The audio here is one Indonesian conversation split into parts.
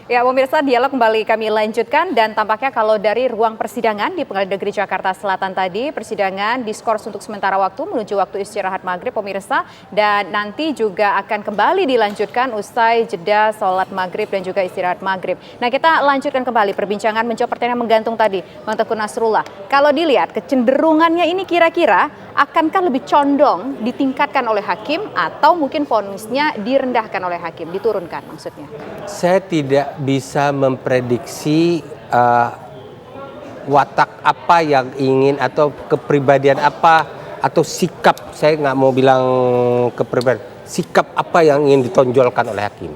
Ya, pemirsa, dialog kembali kami lanjutkan dan tampaknya kalau dari ruang persidangan di Pengadilan Negeri Jakarta Selatan tadi, persidangan diskors untuk sementara waktu menuju waktu istirahat maghrib, pemirsa, dan nanti juga akan kembali dilanjutkan usai jeda sholat maghrib dan juga istirahat maghrib. Nah, kita lanjutkan kembali perbincangan menjawab pertanyaan menggantung tadi, Bang Teguh Nasrullah. Kalau dilihat kecenderungannya ini kira-kira akankah lebih condong ditingkatkan oleh hakim atau mungkin vonisnya direndahkan oleh hakim, diturunkan maksudnya? Saya tidak bisa memprediksi watak apa yang ingin atau kepribadian apa atau sikap, saya nggak mau bilang kepribadian, sikap apa yang ingin ditonjolkan oleh hakim.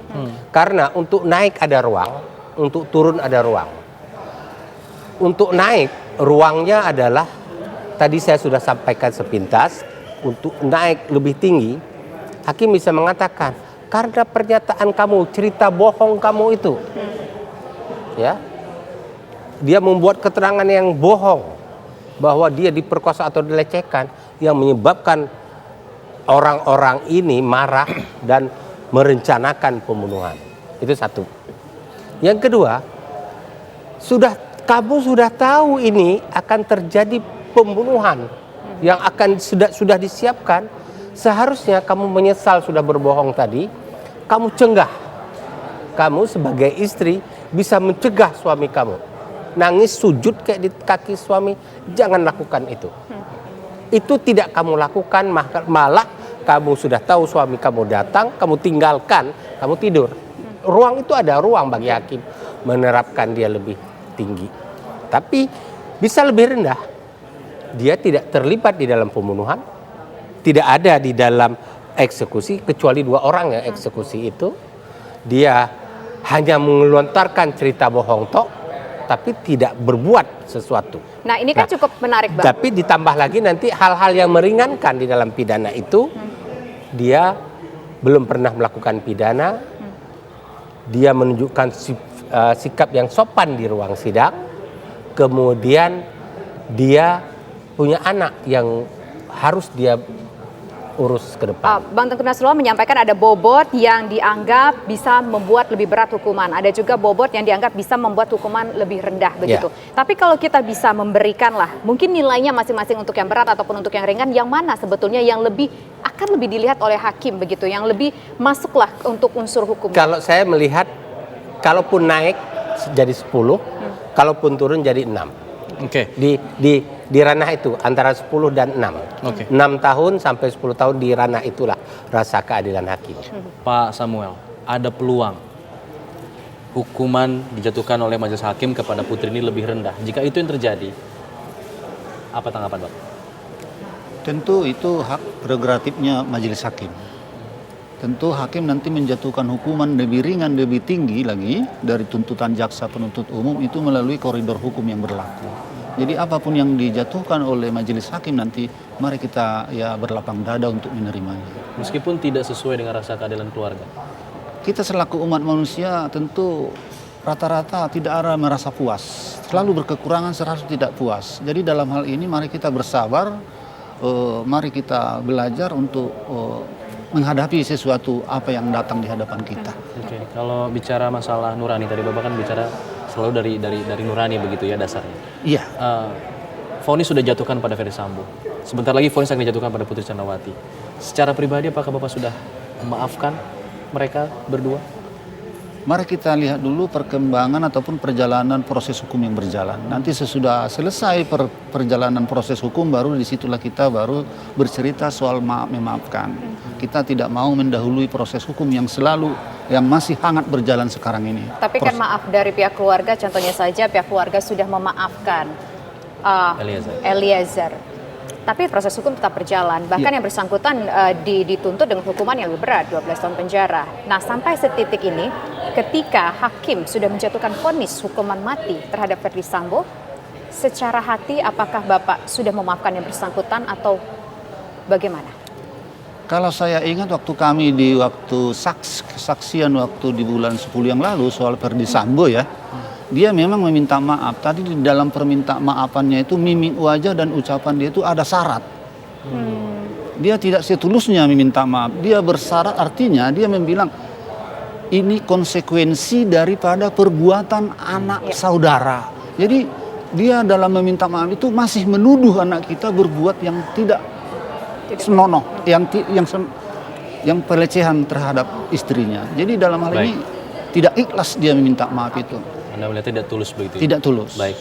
Karena untuk naik ada ruang, untuk turun ada ruang. Untuk naik ruangnya adalah tadi saya sudah sampaikan sepintas, untuk naik lebih tinggi hakim bisa mengatakan karena pernyataan kamu, cerita bohong kamu itu, ya, dia membuat keterangan yang bohong bahwa dia diperkosa atau dilecehkan yang menyebabkan orang-orang ini marah dan merencanakan pembunuhan. Itu satu. Yang kedua, kamu sudah tahu ini akan terjadi pembunuhan yang akan sudah disiapkan. Seharusnya kamu menyesal sudah berbohong tadi, kamu cenggah. Kamu sebagai istri bisa mencegah suami kamu. Nangis sujud kayak di kaki suami, jangan lakukan itu. Itu tidak kamu lakukan, malah kamu sudah tahu suami kamu datang, kamu tinggalkan, kamu tidur. Ruang itu ada ruang bagi hakim menerapkan dia lebih tinggi. Tapi bisa lebih rendah. Dia tidak terlibat di dalam pembunuhan, tidak ada di dalam eksekusi kecuali 2 orang yang eksekusi itu. Dia hanya melontarkan cerita bohong tok, tapi tidak berbuat sesuatu. Nah, ini kan cukup menarik, Bang. Tapi ditambah lagi nanti hal-hal yang meringankan di dalam pidana itu, dia belum pernah melakukan pidana, dia menunjukkan sikap yang sopan di ruang sidang, kemudian dia punya anak yang harus dia urus ke depan. Bang Teguh Nasrullah menyampaikan ada bobot yang dianggap bisa membuat lebih berat hukuman. Ada juga bobot yang dianggap bisa membuat hukuman lebih rendah begitu. Tapi kalau kita bisa memberikan lah, mungkin nilainya masing-masing untuk yang berat ataupun untuk yang ringan, yang mana sebetulnya yang akan lebih dilihat oleh hakim begitu, yang lebih masuklah untuk unsur hukum. Kalau saya melihat, kalaupun naik jadi 10, kalaupun turun jadi 6. Oke. Di ranah itu antara 10 dan 6. 6 tahun sampai 10 tahun di ranah itulah rasa keadilan hakim. Pak Samuel, ada peluang hukuman dijatuhkan oleh majelis hakim kepada putri ini lebih rendah. Jika itu yang terjadi, apa tanggapan Bapak? Tentu itu hak prerogatifnya majelis hakim. Tentu hakim nanti menjatuhkan hukuman lebih ringan, lebih tinggi lagi dari tuntutan jaksa penuntut umum itu melalui koridor hukum yang berlaku. Jadi apapun yang dijatuhkan oleh majelis hakim nanti, mari kita berlapang dada untuk menerimanya. Meskipun tidak sesuai dengan rasa keadilan keluarga. Kita selaku umat manusia tentu rata-rata tidak ada merasa puas. Selalu berkekurangan, selalu tidak puas. Jadi dalam hal ini mari kita bersabar, mari kita belajar untuk menghadapi sesuatu apa yang datang di hadapan kita. Oke, kalau bicara masalah nurani tadi Bapak kan bicara selalu dari nurani begitu ya dasarnya. Iya. Vonis sudah jatuhkan pada Ferdy Sambo. Sebentar lagi vonis akan dijatuhkan pada Putri Candrawati. Secara pribadi apakah Bapak sudah memaafkan mereka berdua? Mari kita lihat dulu perkembangan ataupun perjalanan proses hukum yang berjalan. Nanti sesudah selesai perjalanan proses hukum, baru disitulah kita baru bercerita soal memaafkan. Kita tidak mau mendahului proses hukum yang masih hangat berjalan sekarang ini. Tapi kan maaf dari pihak keluarga, contohnya saja pihak keluarga sudah memaafkan Eliezer. Tapi proses hukum tetap berjalan. Bahkan yang bersangkutan dituntut dengan hukuman yang lebih berat, 12 tahun penjara. Nah, sampai setitik ini, ketika hakim sudah menjatuhkan vonis hukuman mati terhadap Ferdy Sambo, secara hati apakah Bapak sudah memaafkan yang bersangkutan atau bagaimana? Kalau saya ingat waktu kami di waktu kesaksian waktu di bulan 10 yang lalu soal Ferdy Sambo ya, dia memang meminta maaf. Tadi di dalam permintaan maafannya itu mimik wajah dan ucapan dia itu ada syarat. Dia tidak setulusnya meminta maaf. Dia bersyarat, artinya dia membilang ini konsekuensi daripada perbuatan anak saudara. Jadi dia dalam meminta maaf itu masih menuduh anak kita berbuat yang tidak senonoh, yang pelecehan terhadap istrinya. Jadi dalam hal ini tidak ikhlas dia meminta maaf itu. Anda melihat tidak tulus begitu? Tidak tulus. Baik.